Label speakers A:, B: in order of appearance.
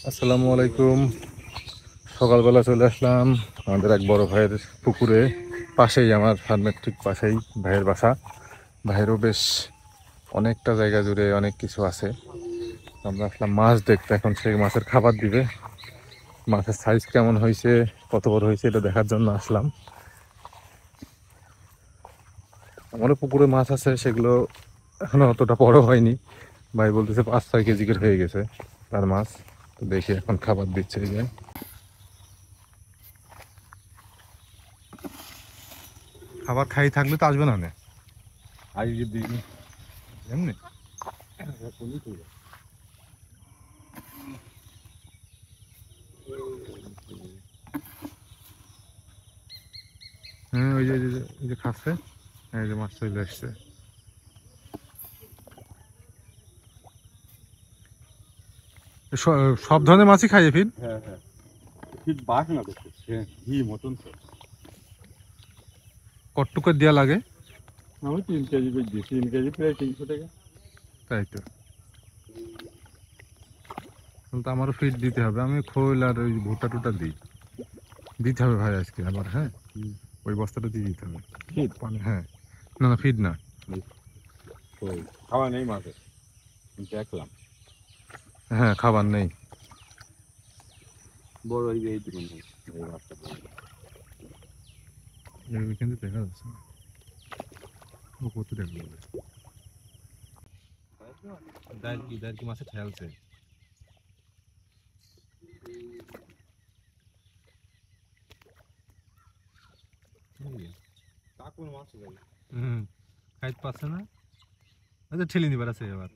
A: আসসালামু আলাইকুম। সকালবেলা চলে আসলাম আমাদের এক বড় ভাইয়ের পুকুরে। পাশেই আমার ফার্মের ঠিক পাশেই ভাইয়ের বাসা। ভাইয়েরও বেশ অনেকটা জায়গা জুড়ে অনেক কিছু আছে। আমরা আসলাম মাছ দেখতে, এখন সেই মাছের খাবার দিবে। মাছের সাইজ কেমন হয়েছে, কত বড় হয়েছে এটা দেখার জন্য আসলাম। আমারও পুকুরে মাছ আছে, সেগুলো এখনো অতটা বড় হয়নি। ভাই বলতেছে 5-6 কেজি করে হয়ে গেছে তার মাছ। তো দেখি এখন খাবার দিচ্ছে এই যে। খাবার খাই থাকলে তো আসবে না নে। আজকে দিন এমনি হ্যাঁ, ওই যে খাচ্ছে। এই যে মাছ চলে আসছে। সব ধরনের মাছই খাইয়ে ফির।
B: হ্যাঁ হ্যাঁ, ঠিক বাস না দেখতে ঘি মতন তো।
A: কটটুকু দেওয়া লাগে।
B: আমি 3 কেজি করে দিই, 3 কেজি প্রায় 300 টাকা।
A: তাই তো, তাহলে তো আমারও ফিড দিতে হবে। আমি খোল আর ওই ভুট্টা টুটা দিই, দিতে হবে ভাই আজকে আবার। হ্যাঁ, ওই বস্তাটা দিয়ে দিতে হবে।
B: ফিড
A: পানি, হ্যাঁ। না না, ফিড না।
B: ওই খাওয়া নেই মাছের, দেখলাম
A: হ্যাঁ, খাবার নেই।
B: বড় এই দোকান থেকে এই মাছটা বড়।
A: এখান থেকে দেখা যাচ্ছে না। ও কত টাকা বলে দেড় কি মাছে ঠেলছে।
B: কাকুর মাছ ভাই।
A: হুম, খাইতে পারছে না। আচ্ছা, ঠেলে নিবার আছে এবার।